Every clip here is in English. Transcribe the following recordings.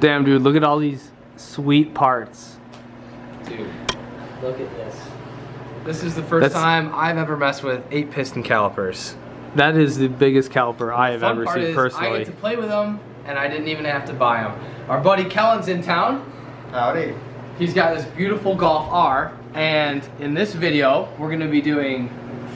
Damn, dude, look at all these sweet parts. Dude, look at this. This is the first time I've ever messed with 8-piston calipers. That is the biggest caliper I have ever Fun part seen is personally. I get to play with them, and I didn't even have to buy them. Our buddy Kellan's in town. Howdy. He's got this beautiful Golf R, and in this video, we're gonna be doing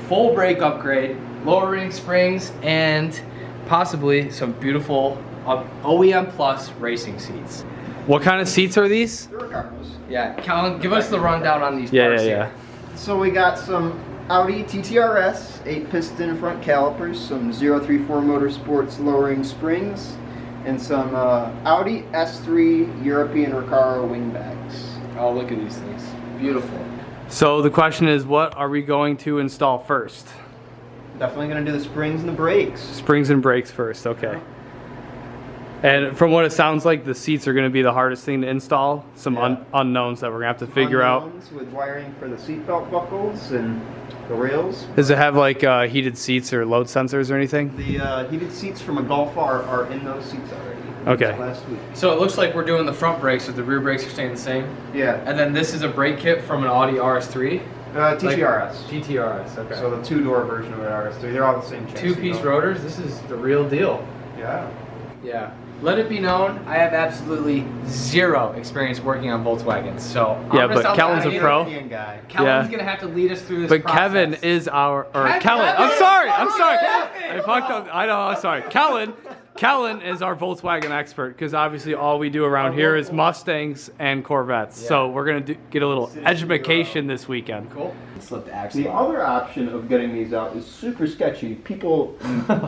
full brake upgrade, lowering springs, and possibly some beautiful OEM Plus racing seats. What kind of seats are these? The Ricardos. Yeah, Kellan, give us the rundown on these Yeah, parts yeah, here. yeah. So we got some Audi TT RS 8-piston front calipers, some 034 Motorsports Lowering Springs, and some Audi S3 European Recaro wing bags. Oh, look at these things. Beautiful. So the question is, what are we going to install first? Definitely gonna do the springs and the brakes. Springs and brakes first, okay. And from what it sounds like, the seats are going to be the hardest thing to install. Some unknowns that we're going to have to figure out. With wiring for the seatbelt buckles and the rails. Does it have like heated seats or load sensors or anything? The heated seats from a Golf R are in those seats already. Okay. Last week. So it looks like we're doing the front brakes, but the rear brakes are staying the same. Yeah. And then this is a brake kit from an Audi RS3. TT RS. TT RS, okay. So the two-door version of an RS3. They're all the same chassis. Two-piece rotors. This is the real deal. Yeah. Yeah. Let it be known, I have absolutely zero experience working on Volkswagens. So yeah, but Kellan's a pro. Guy. Kellan's gonna have to lead us through this But process. Kevin is our, or Kevin! Kellan. I'm sorry. Kevin! I fucked up. I know. I'm sorry. Kellan is our Volkswagen expert because obviously all we do around here is Mustangs and Corvettes. Yeah. So we're gonna get a little education this weekend. Cool. Slip the The axle. other option of getting these out is super sketchy. People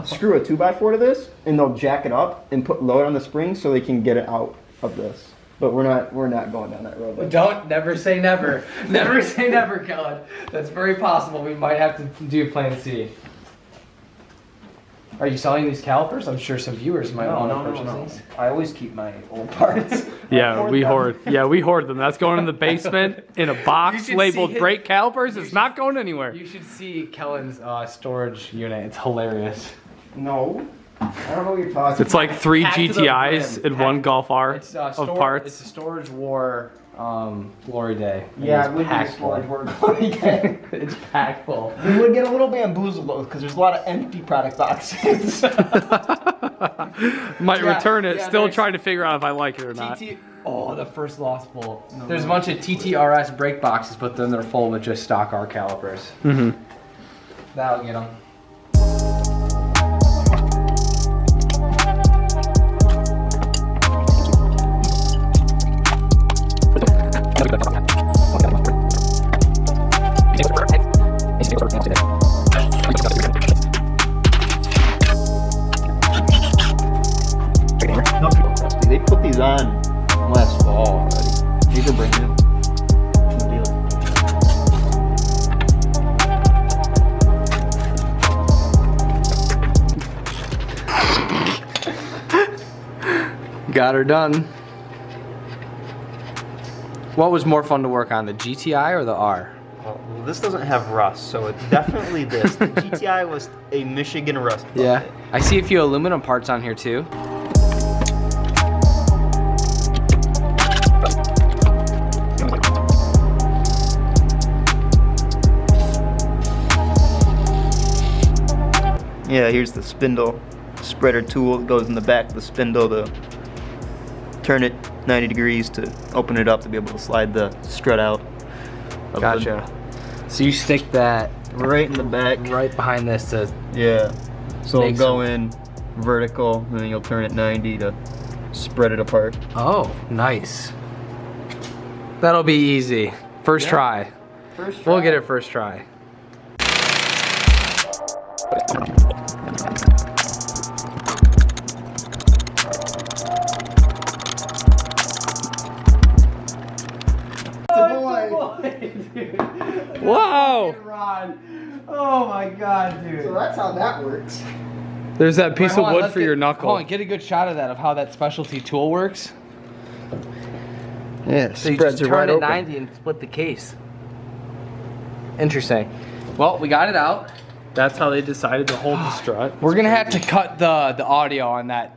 screw a 2x4 to this and they'll jack it up and put load on the springs so they can get it out of this. But we're not going down that road. Don't never say never. Never say never, Kellan. That's very possible. We might have to do plan C. Are you selling these calipers? I'm sure some viewers might want to purchase these. I always keep my old parts. Yeah, we hoard. Yeah, we hoard them. That's going in the basement in a box should labeled see it. brake calipers. It's not going anywhere. You should see Kellan's storage unit. It's hilarious. No. I don't know what you're talking It's like 3 Packed to the GTIs brim. in one Golf R It's of It's parts. a storage war glory day. Yeah, it's it would be a packed storage full. word again. It's packed full. We would get a little bamboozled though, because there's a lot of empty product boxes. Might Yeah, return it. yeah, Still there's- trying to figure out if I like it or not. Oh, the first Lost Bull. There's a bunch of TT RS brake boxes, but then they're full with just stock R calipers. Mm-hmm. That'll get them. They put these on last fall already. These are brand new. Got her done. What was more fun to work on, the GTI or the R? Well, this doesn't have rust, so it's definitely this. The GTI was a Michigan rust bucket. Yeah. I see a few aluminum parts on here too. Yeah, here's the spindle spreader tool that goes in the back of the spindle to turn it 90 degrees to open it up to be able to slide the strut out. of Gotcha. So you stick that right in the back. right behind this to... Yeah. So it'll Makes go in vertical, and then you'll turn it 90 to spread it apart. Oh, nice. That'll be easy. First try. First try. We'll get it first try. Wow! Oh my god, dude. So that's how that works. There's that piece Hold of on, wood let's for get- your knuckle. Hold on, get a good shot of that, of how that specialty tool works. Yeah, So you just turn it 90 and split the case. Interesting. Well, we got it out. That's how they decided to hold the strut. We're gonna have to cut the audio on that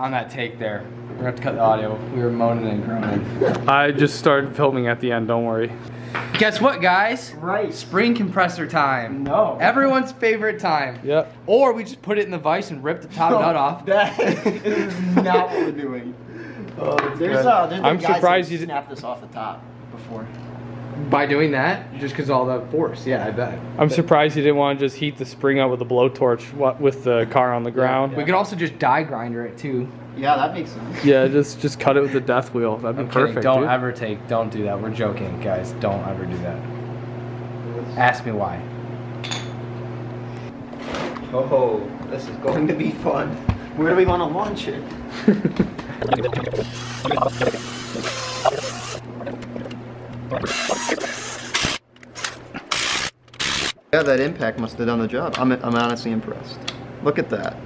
on that take there. We're gonna have to cut the audio. We were moaning and groaning. I just started filming at the end, don't worry. Guess what, guys? Right. Spring compressor time. No. Everyone's favorite time. Yep. Or we just put it in the vise and rip the top nut off. That is not what we're doing. Oh, There's I'm guys surprised that you did- snapped this off the top before. By doing that, just because all the force. Yeah, I bet. I'm surprised you didn't want to just heat the spring up with a blowtorch with the car on the ground. We could also just die grinder it too. Yeah, that makes sense. Yeah, just cut it with the death wheel. That'd be I'm kidding. perfect. Don't dude. ever don't do that. We're joking, guys. Don't ever do that. Ask me why. Oh, this is going to be fun. Where do we want to launch it? Yeah, that impact must have done the job. I'm honestly impressed. Look at that.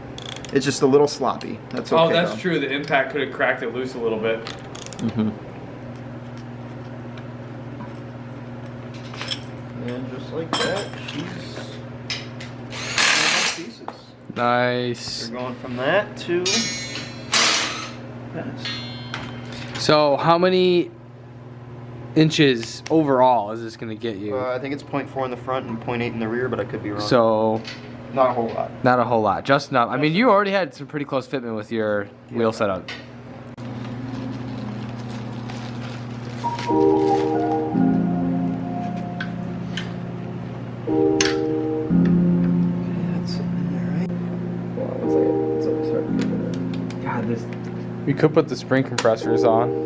It's just a little sloppy. That's okay. Oh, that's though. true. The impact could have cracked it loose a little bit. Mm-hmm. And just like that, she's pieces. Nice. We're going from that to this. So, how many inches overall is this going to get you? I think it's 0.4 in the front and 0.8 in the rear, but I could be wrong. So, not a whole lot. not a whole lot. Just enough. I mean, you already had some pretty close fitment with your wheel setup. That's in there, right? Hold on 1 second. It's always hard to get it. God, this. We could put the spring compressors on.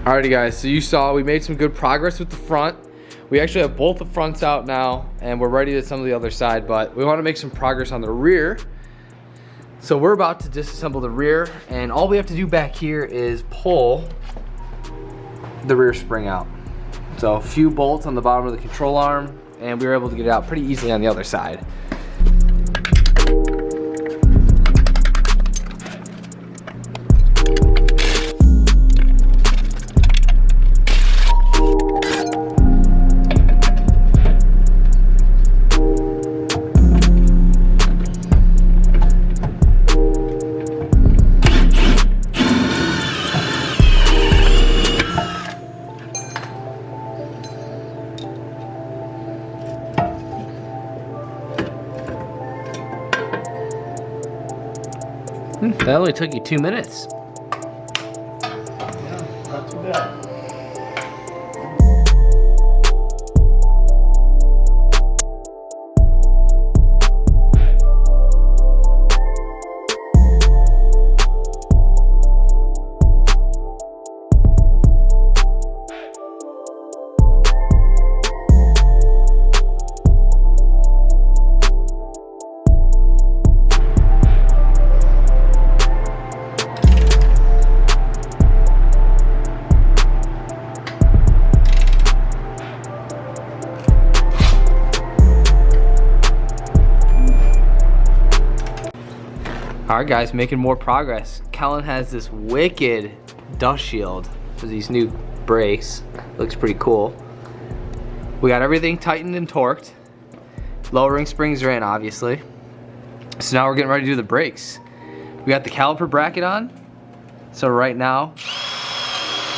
Alrighty guys, so you saw we made some good progress with the front. We actually have both the fronts out now and we're ready to assemble the other side, but we want to make some progress on the rear. So we're about to disassemble the rear and all we have to do back here is pull the rear spring out. So a few bolts on the bottom of the control arm and we were able to get it out pretty easily on the other side. That only took you 2 minutes. Yeah, not too bad. Alright guys, making more progress. Kellan has this wicked dust shield for these new brakes. Looks pretty cool. We got everything tightened and torqued. Lowering springs are in, obviously. So now we're getting ready to do the brakes. We got the caliper bracket on. So right now,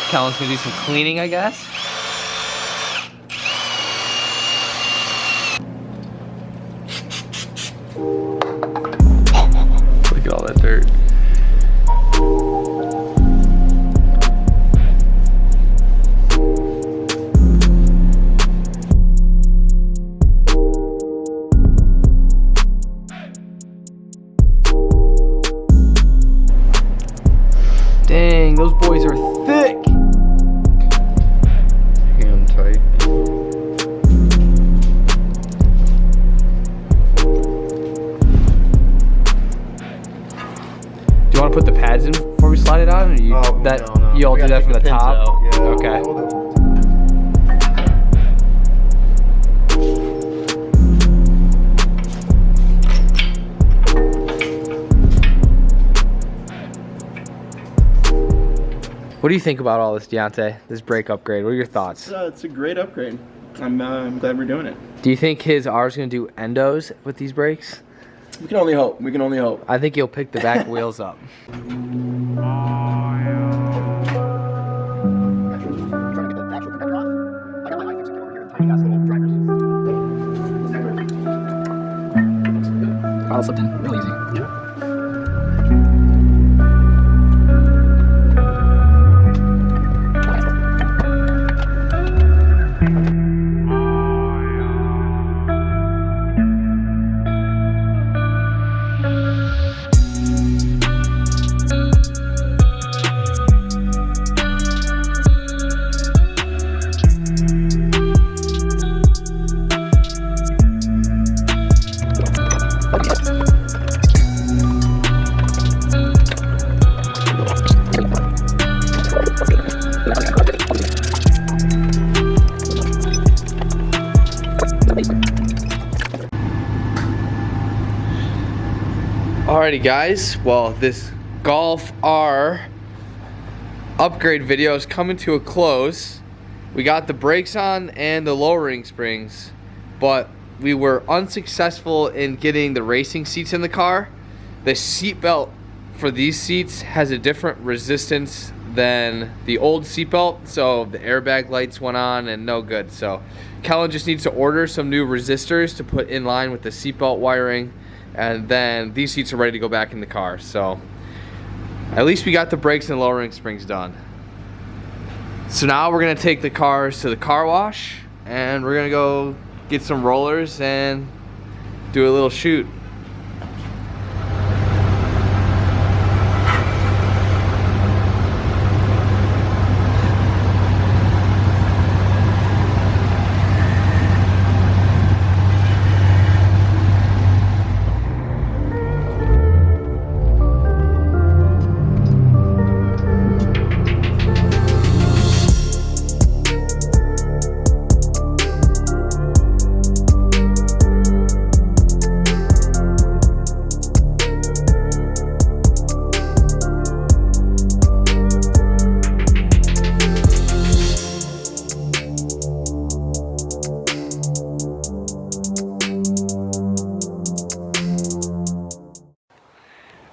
Kellan's gonna do some cleaning, I guess. Look at all that dirt. Dang, those boys are thick. Hand tight. Do you want to put the pads in before we slide it on, or you No. you all We do gotta that take from the pins top? out. Yeah, Okay. we'll do it. What do you think about all this, Deontay? This brake upgrade? What are your thoughts? It's a great upgrade. I'm glad we're doing it. Do you think his R is gonna do endos with these brakes? We can only hope. We can only hope. I think he'll pick the back wheels up. All slipped in real easy. Alrighty guys, well this Golf R upgrade video is coming to a close. We got the brakes on and the lowering springs, but we were unsuccessful in getting the racing seats in the car. The seat belt for these seats has a different resistance than the old seat belt, so the airbag lights went on and no good. So Kellan just needs to order some new resistors to put in line with the seat belt wiring, and then these seats are ready to go back in the car. So at least we got the brakes and lowering springs done. So now we're gonna take the cars to the car wash and we're gonna go get some rollers and do a little shoot.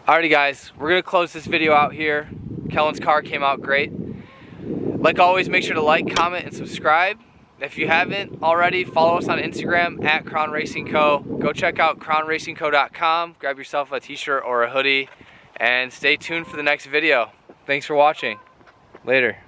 Alrighty guys, we're gonna close this video out here. Kellan's car came out great. Like always, make sure to like, comment, and subscribe. If you haven't already, follow us on Instagram at Crown Racing Co. Go check out crownracingco.com, grab yourself a t-shirt or a hoodie, and stay tuned for the next video. Thanks for watching. Later.